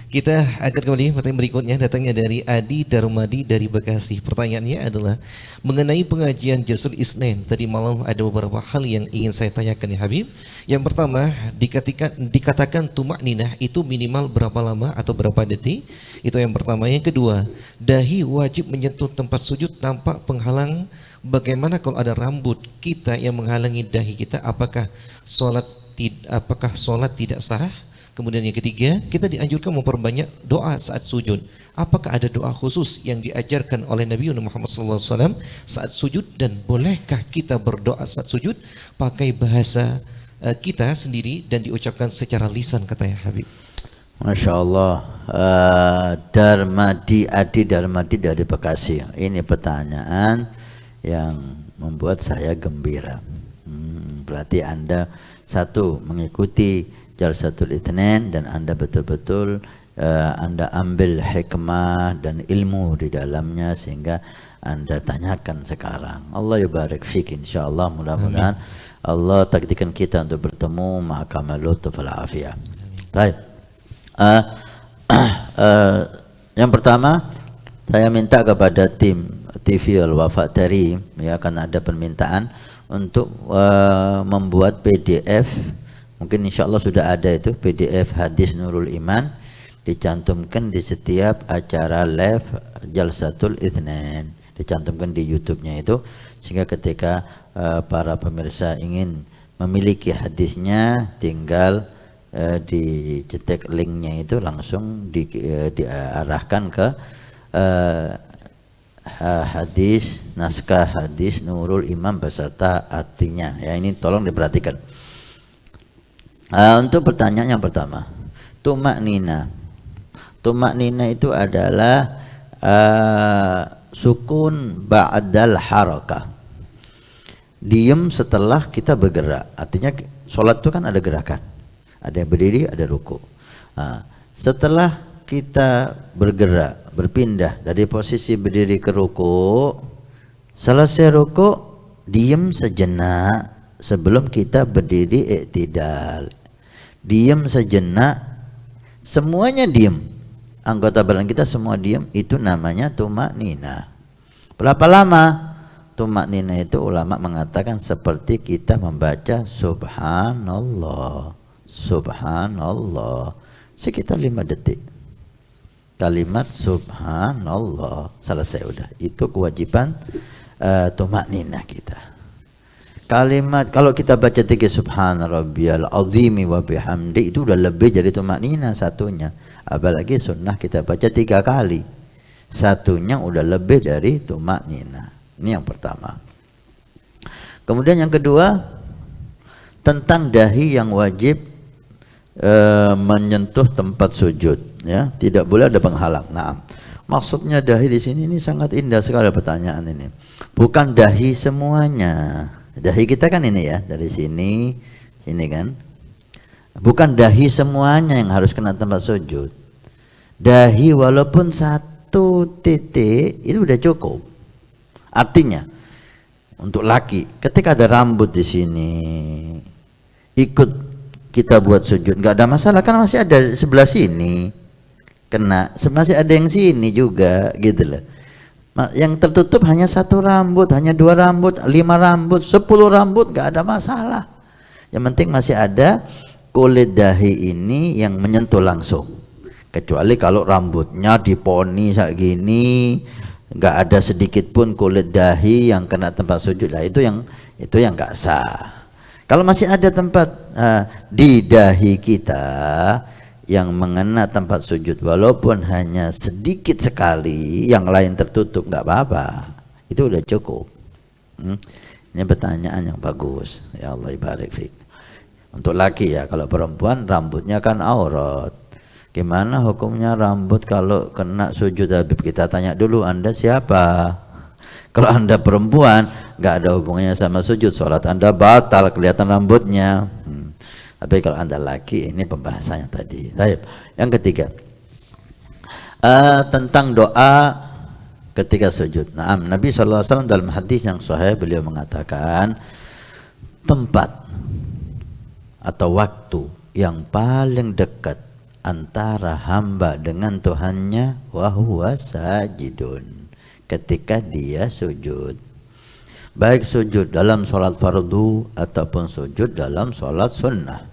Kita akan kembali pertanyaan berikutnya datangnya dari Adi Darmadi dari Bekasi. Pertanyaannya adalah mengenai pengajian Jasul Isnin. Tadi malam ada beberapa hal yang ingin saya tanyakan ya Habib. Yang pertama, dikatakan tumak ninah itu minimal berapa lama atau berapa detik? Itu yang pertama. Yang kedua, dahi wajib menyentuh tempat sujud tanpa penghalang. Bagaimana kalau ada rambut kita yang menghalangi dahi kita? Apakah sholat tidak sah? Kemudian yang ketiga, kita dianjurkan memperbanyak doa saat sujud. Apakah ada doa khusus yang diajarkan oleh Nabi Muhammad SAW saat sujud, dan bolehkah kita berdoa saat sujud pakai bahasa kita sendiri dan diucapkan secara lisan, katanya Habib? Masya Allah. Adi Darmadi dari Bekasi. Ini pertanyaan yang membuat saya gembira. Berarti Anda satu, mengikuti Jalsatul Itsnain, dan Anda betul-betul Anda ambil hikmah dan ilmu di dalamnya sehingga Anda tanyakan sekarang. Allah yubarik fik, insyaallah. Mudah-mudahan Allah takdirkan kita untuk bertemu ma'akamal lutuf wal afiyah. Baik. Yang pertama, saya minta kepada tim TV Al-Wafa Tari, ya, karena ada permintaan untuk membuat PDF. Mungkin insya Allah sudah ada itu PDF hadis Nurul Iman, dicantumkan di setiap acara live Jalsatul Itsnain, dicantumkan di YouTube-nya itu, sehingga ketika para pemirsa ingin memiliki hadisnya tinggal dicetak linknya itu langsung diarahkan ke naskah hadis Nurul Iman beserta artinya. Ya, ini tolong diperhatikan. Untuk pertanyaan yang pertama, tumak nina. Tumak nina itu adalah sukun ba'dal harakah. Diam setelah kita bergerak. Artinya sholat itu kan ada gerakan. Ada yang berdiri, ada ruku. Setelah kita bergerak, berpindah dari posisi berdiri ke ruku, selesai ruku, diam sejenak sebelum kita berdiri i'tidal. Diam sejenak, semuanya diam, anggota badan kita semua diam, itu namanya tumak nina. Berapa lama? Tumak nina itu ulama mengatakan seperti kita membaca subhanallah, subhanallah, sekitar 5 detik. Kalimat subhanallah selesai, udah. Itu kewajiban tumak nina kita. Kalimat kalau kita baca 3 subhana rabbiyal azimi wa bihamdi, itu udah lebih jadi tumaknina satunya. Apalagi sunnah kita baca 3 kali, satunya udah lebih dari tumaknina. Ini yang pertama. Kemudian yang kedua, tentang dahi yang wajib menyentuh tempat sujud, ya, tidak boleh ada penghalang. Nah, maksudnya dahi di sini ini sangat indah sekali pertanyaan ini. Bukan dahi semuanya. Dahi kita kan ini ya, dari sini, sini kan. Bukan dahi semuanya yang harus kena tempat sujud. Dahi walaupun 1 titik itu udah cukup. Artinya, untuk laki, ketika ada rambut di sini, ikut kita buat sujud, nggak ada masalah, kan masih ada sebelah sini kena, masih ada yang sini juga, gitu loh. Yang tertutup hanya 1 rambut, hanya 2 rambut, 5 rambut, 10 rambut, nggak ada masalah. Yang penting masih ada kulit dahi ini yang menyentuh langsung. Kecuali kalau rambutnya diponi kayak gini, nggak ada sedikit pun kulit dahi yang kena tempat sujud, lah itu yang nggak sah. Kalau masih ada tempat di dahi kita yang mengena tempat sujud, walaupun hanya sedikit sekali, yang lain tertutup, nggak apa-apa, itu udah cukup. Ini pertanyaan yang bagus, ya Allah ibarik fik. Untuk laki ya, kalau perempuan rambutnya kan aurat. Gimana hukumnya rambut kalau kena sujud? Habib, kita tanya dulu, Anda siapa? Kalau Anda perempuan, nggak ada hubungannya sama sujud, sholat Anda batal, kelihatan rambutnya. Tapi kalau Anda laki, ini pembahasannya tadi. Baik. Yang ketiga, tentang doa ketika sujud. Nah, Nabi SAW dalam hadis yang sahih, beliau mengatakan tempat atau waktu yang paling dekat antara hamba dengan Tuhannya wa huwa sajidun, ketika dia sujud, baik sujud dalam sholat fardu ataupun sujud dalam sholat sunnah.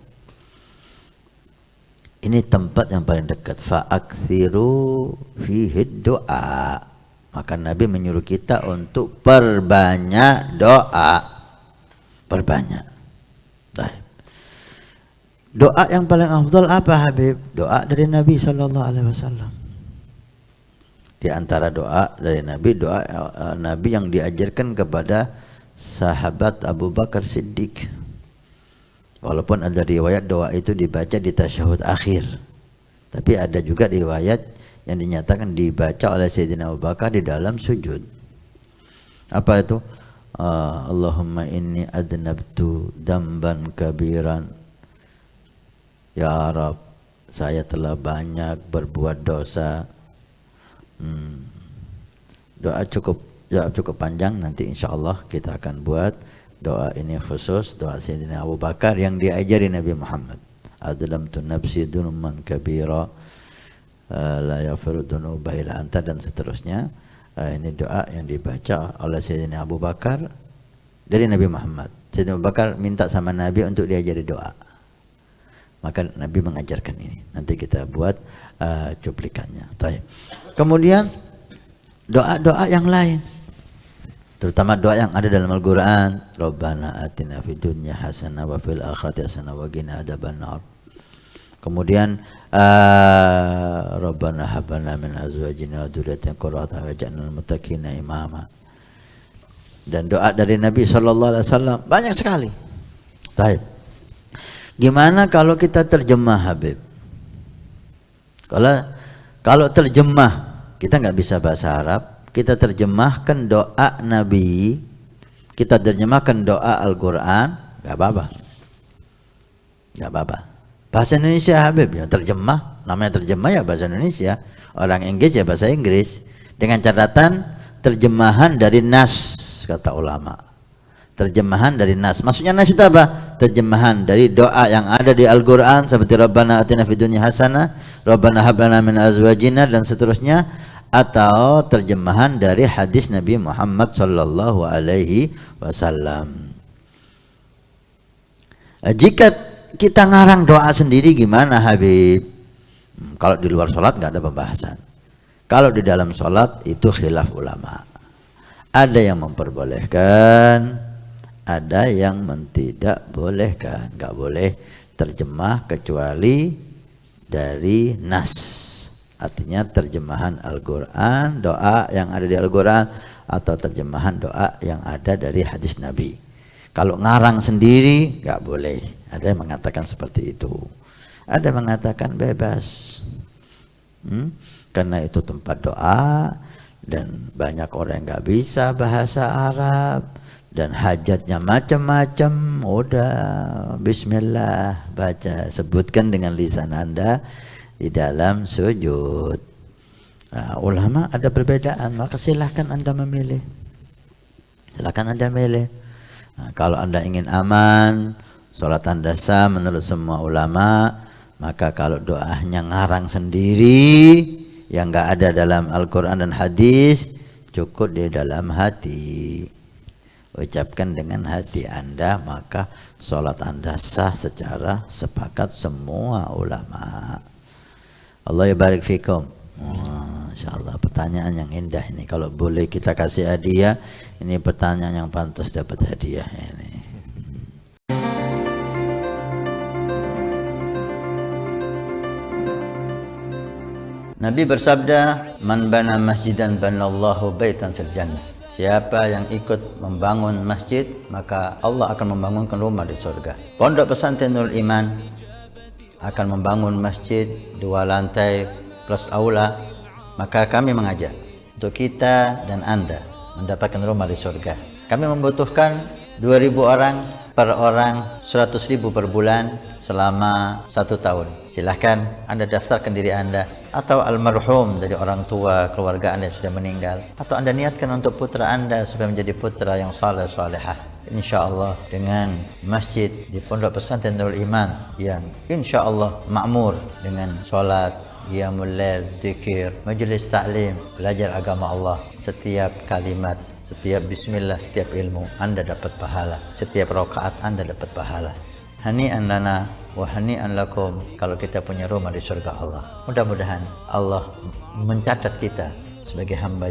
Ini tempat yang paling dekat. Fa'akthiru fihi doa. Maka Nabi menyuruh kita untuk perbanyak doa. Perbanyak. Baik. Doa yang paling afdal apa, Habib? Doa dari Nabi SAW. Di antara doa dari Nabi, doa Nabi yang diajarkan kepada sahabat Abu Bakar Siddiq. Walaupun ada riwayat doa itu dibaca di tasyahud akhir, tapi ada juga riwayat yang dinyatakan dibaca oleh Sayyidina Abu Bakar di dalam sujud. Apa itu? Allahumma inni adnabtu damban kabiran. Ya Rab, saya telah banyak berbuat dosa. Doa cukup panjang, nanti insya Allah kita akan buat doa ini khusus, doa Sayyidina Abu Bakar yang diajari Nabi Muhammad. Adlamtu nafsi dunuman kabira la yafiru dunuba ila anta, dan seterusnya. Ini doa yang dibaca oleh Sayyidina Abu Bakar dari Nabi Muhammad. Sayyidina Abu Bakar minta sama Nabi untuk diajari doa, maka Nabi mengajarkan ini. Nanti kita buat cuplikannya. Kemudian doa-doa yang lain, terutama doa yang ada dalam Al-Quran. Rabbana atina fid dunya hasanah wa fil akhirati hasanah wa qina adzabannar. Kemudian Rabbana hab lana min azwajina wa dzurriyyatina qurrata a'yun waj'alna lil muttaqina imama. Dan doa dari Nabi SAW banyak sekali. Baik. Gimana kalau kita terjemah, Habib? Kalau terjemah, kita nggak bisa bahasa Arab, kita terjemahkan doa Nabi, kita terjemahkan doa Al-Quran, nggak apa-apa. Nggak apa-apa. Bahasa Indonesia, Habib, ya terjemah, namanya terjemah ya bahasa Indonesia. Orang Inggris ya bahasa Inggris. Dengan catatan terjemahan dari nas, kata ulama. Terjemahan dari nas. Maksudnya nas itu apa? Terjemahan dari doa yang ada di Al-Quran seperti Rabbana atina fid dunya hasanah, Rabbana hab lana min azwajina, dan seterusnya, atau terjemahan dari hadis Nabi Muhammad sallallahu alaihi wasallam. Jika kita ngarang doa sendiri gimana, Habib? Kalau di luar sholat nggak ada pembahasan. Kalau di dalam sholat itu khilaf ulama. Ada yang memperbolehkan, ada yang tidak bolehkan. Nggak boleh terjemah kecuali dari nas, artinya terjemahan Al-Quran, doa yang ada di Al-Quran, atau terjemahan doa yang ada dari hadis Nabi. Kalau ngarang sendiri nggak boleh. Ada yang mengatakan seperti itu, ada yang mengatakan bebas, karena itu tempat doa dan banyak orang yang nggak bisa bahasa Arab dan hajatnya macam-macam. Udah Bismillah, baca, sebutkan dengan lisan Anda di dalam sujud. Ulama ada perbedaan, maka silahkan Anda memilih. Silahkan Anda milih. Kalau Anda ingin aman, sholat Anda sah menurut semua ulama, maka kalau doanya ngarang sendiri yang nggak ada dalam Al-Quran dan hadis, cukup di dalam hati, ucapkan dengan hati Anda, maka sholat Anda sah secara sepakat semua ulama. Allah barik fikum. Insyaallah, pertanyaan yang indah ini. Kalau boleh kita kasih hadiah, ini pertanyaan yang pantas dapat hadiah ini. Nabi bersabda, "Man bana masjidan banallahu baitan fil jannah." Siapa yang ikut membangun masjid, maka Allah akan membangunkan rumah di surga. Pondok Pesantren Nurul Iman akan membangun masjid 2 lantai plus aula. Maka kami mengajak untuk kita dan Anda mendapatkan rumah di surga. Kami membutuhkan 2.000 orang, per orang 100.000 per bulan selama 1 tahun. Silahkan Anda daftarkan diri Anda, atau almarhum dari orang tua keluarga Anda yang sudah meninggal, atau Anda niatkan untuk putra Anda supaya menjadi putra yang saleh salehah. insya Allah dengan masjid di Pondok Pesantren Darul Iman yang insya Allah makmur dengan sholat, qiyamul lail, zikir, majlis taklim, belajar agama Allah. Setiap kalimat, setiap bismillah, setiap ilmu Anda dapat pahala. Setiap rakaat Anda dapat pahala. Hani'an lana wa hani'an lakum kalau kita punya rumah di surga Allah. Mudah-mudahan Allah mencatat kita sebagai hamba